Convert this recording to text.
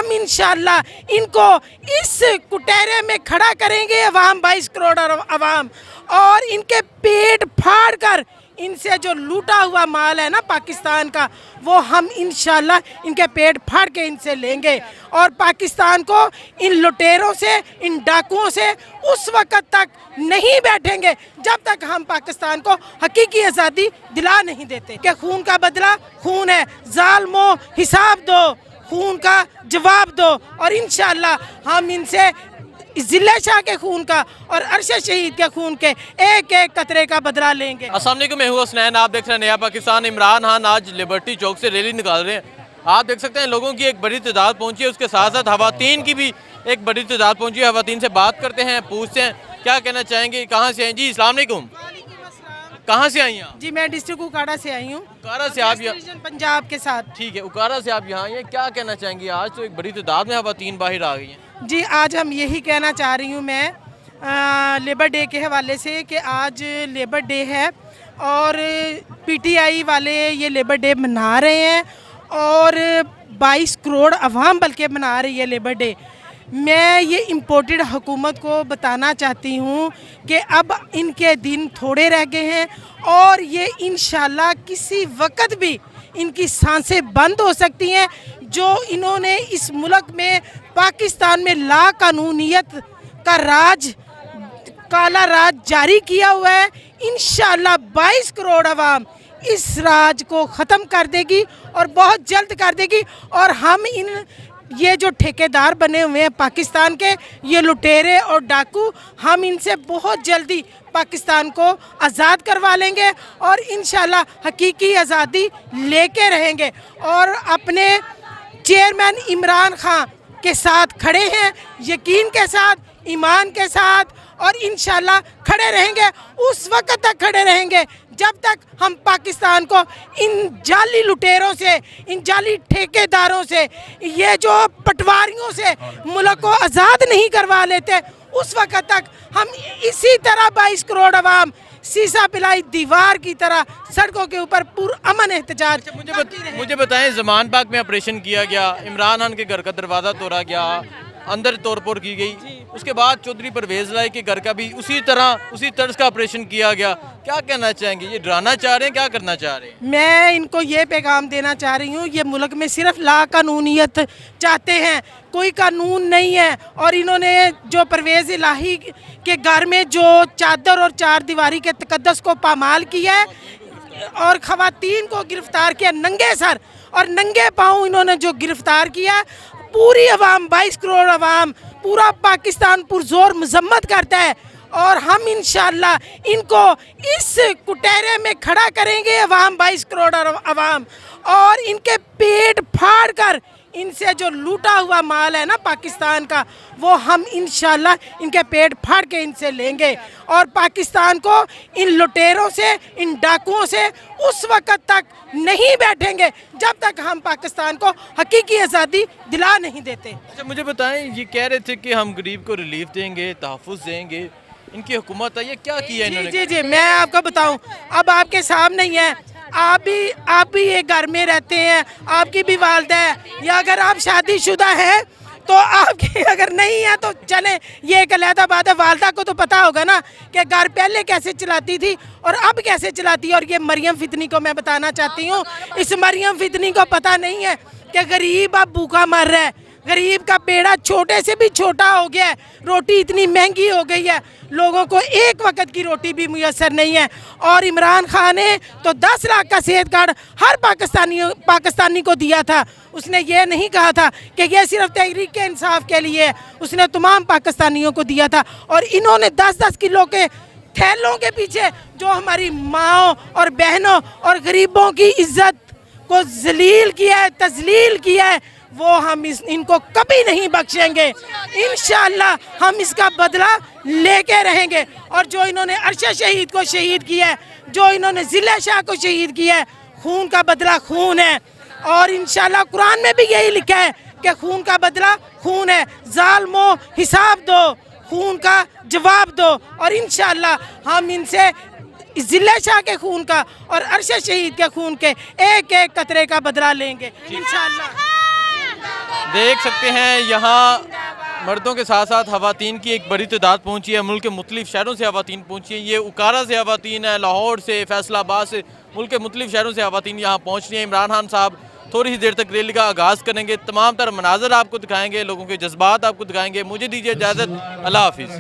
हम इंशाल्लाह इनको इस कुटेरे में खड़ा करेंगे, अवाम 22 करोड़ अवाम, और इनके पेट फाड़ कर इनसे जो लूटा हुआ माल है ना पाकिस्तान का, वो हम इंशाल्लाह इनके पेट फाड़ के इनसे लेंगे। और पाकिस्तान को इन लुटेरों से, इन डाकुओं से उस वक्त तक नहीं बैठेंगे जब तक हम पाकिस्तान को हकीकी आज़ादी दिला नहीं देते। कि खून का बदला खून है, जालिमो हिसाब दो, खून का जवाब दो। और इंशाल्लाह हम इनसे जिले शाह के खून का और अरशद शहीद के खून के एक एक कतरे का बदला लेंगे। अस्सलाम वालेकुम, मैं हूँ हसनैन, आप देख रहे हैं नया पाकिस्तान। इमरान खान आज लिबर्टी चौक से रैली निकाल रहे हैं। आप देख सकते हैं लोगों की एक बड़ी तादाद पहुंची है, उसके साथ साथ खवातीन की भी एक बड़ी तादाद पहुंची है। खवातीन से बात करते हैं, पूछते हैं क्या कहना चाहेंगे, कहाँ से हैं जी? अस्सलाम वालेकुम, कहाँ से आई हैं आप? जी मैं डिस्ट्रिक्ट उकाड़ा से आई हूँ। उकाड़ा से आप यहाँ? पंजाब के साथ। ठीक है, उकाड़ा से आप यहाँ आई हैं, क्या कहना चाहेंगी? आज तो एक बड़ी तादाद में खवातीन बाहर आ गई हैं। जी आज हम यही कहना चाह रही हूँ मैं लेबर डे के हवाले से कि आज लेबर डे है और पीटीआई वाले ये लेबर डे मना रहे हैं और 22 करोड़ अवाम बल्कि मना रही है लेबर डे। मैं ये इम्पोर्टेड हुकूमत को बताना चाहती हूँ कि अब इनके दिन थोड़े रह गए हैं और ये इंशाल्लाह किसी वक्त भी इनकी सांसें बंद हो सकती हैं। जो इन्होंने इस मुल्क में पाकिस्तान में लाकानूनियत का राज, काला राज जारी किया हुआ है, इंशाल्लाह 22 करोड़ अवाम इस राज को ख़त्म कर देगी और बहुत जल्द कर देगी। और हम इन ये जो ठेकेदार बने हुए हैं पाकिस्तान के, ये लुटेरे और डाकू, हम इनसे बहुत जल्दी पाकिस्तान को आज़ाद करवा लेंगे और इंशाल्लाह हकीकी आज़ादी लेके रहेंगे। और अपने चेयरमैन इमरान खान के साथ खड़े हैं, यकीन के साथ, ईमान के साथ, और इंशाल्लाह खड़े रहेंगे, उस वक्त तक खड़े रहेंगे जब तक हम पाकिस्तान को इन जाली लुटेरों से, इन जाली ठेकेदारों से, ये जो पटवारियों से मुल्क को आज़ाद नहीं करवा लेते, उस वक्त तक हम इसी तरह 22 करोड़ अवाम सीसा पिलाई दीवार की तरह सड़कों के ऊपर पुरअमन एहतजाज। मुझे बताएं, ज़मान पाक में ऑपरेशन किया गया, इमरान खान के घर का दरवाज़ा तोड़ा गया, अंदर तोड़फोड़ की गई, उसके बाद चौधरी परवेज़ लाई के घर का भी उसी तर्ज का ऑपरेशन किया गया। क्या कहना चाहेंगे? ये डराना चाह रहे हैं, क्या करना चाह रहे हैं? मैं इनको ये पैगाम देना चाह रही हूँ, ये मुल्क में सिर्फ लाकानूनियत चाहते हैं, कोई कानून नहीं है। और इन्होंने जो परवेज़ इलाही के घर में जो चादर और चार दीवारी के तकद्दस को पामाल किया है और ख़वातीन को गिरफ्तार किया नंगे सर और नंगे पाँव, इन्होंने जो गिरफ्तार किया, पूरी अवाम 22 करोड़ अवाम, पूरा पाकिस्तान पुरजोर मजम्मत करता है। और हम इंशाल्लाह इनको इस कुटेरे में खड़ा करेंगे, अवाम 22 करोड़ अवाम, और इनके पेट फाड़ कर इनसे जो लूटा हुआ माल है ना पाकिस्तान का, वो हम इंशाल्लाह इनके पेट फाड़ के इनसे लेंगे। और पाकिस्तान को इन लुटेरों से, इन डाकुओं से उस वक्त तक नहीं बैठेंगे जब तक हम पाकिस्तान को हकीकी आज़ादी दिला नहीं देते। अच्छा मुझे बताएं, ये कह रहे थे कि हम गरीब को रिलीफ देंगे, तहफ़्फ़ुज़ देंगे, इनकी हुकूमत है, ये क्या किया इन्होंने? जी जी मैं आपको बताऊं, अब आपके सामने ही है, आप भी ये घर में रहते हैं, आपकी भी वालदा है, या अगर आप शादीशुदा हैं तो आपकी अगर नहीं है तो चले, ये एक अलहदा बात है। वालदा को तो पता होगा ना कि घर पहले कैसे चलाती थी और अब कैसे चलाती है। और ये मरियम फितनी को मैं बताना चाहती हूँ, इस मरियम फितनी को पता नहीं है कि गरीब अब भूखा मर रहा है, गरीब का बेड़ा छोटे से भी छोटा हो गया है, रोटी इतनी महंगी हो गई है, लोगों को एक वक्त की रोटी भी मुयसर नहीं है। और इमरान खान ने तो 10 लाख का सेहत कार्ड हर पाकिस्तानी को दिया था। उसने ये नहीं कहा था कि यह सिर्फ तहरीक इंसाफ के लिए है, उसने तमाम पाकिस्तानियों को दिया था। और इन्होंने 10-10 किलो के थैलों के पीछे जो हमारी माओं और बहनों और गरीबों की इज्जत को जलील किया है, तजलील किया है, वो हम इनको कभी नहीं बख्शेंगे। इंशाल्लाह हम इसका बदला लेके रहेंगे। और जो इन्होंने अरशद शहीद को शहीद किया है, जो इन्होंने जिले शाह को शहीद किया है, खून का बदला खून है। और इंशाल्लाह कुरान में भी यही लिखा है कि खून का बदला खून है, जालिमो हिसाब दो, खून का जवाब दो। और इंशाल्लाह हम इनसे जिले शाह के खून का और अरशद शहीद के खून के एक एक कतरे का बदला लेंगे इंशाल्लाह। देख सकते हैं यहाँ मर्दों के साथ साथ खवातीन की एक बड़ी तादाद पहुंची है। मुल्क के मुख्तलिफ शहरों से खवातीन पहुंची है। ये उकारा से खवातीन है, लाहौर से, फैसलाबाद से, मुल्क के मुख्तलिफ शहरों से खवातीन यहाँ पहुँच रही हैं। इमरान खान साहब थोड़ी ही देर तक रैली का आगाज़ करेंगे। तमाम तरह मनाजर आपको दिखाएंगे, लोगों के जज्बात आपको दिखाएंगे। मुझे दीजिए इजाज़त, अल्लाह हाफिज़।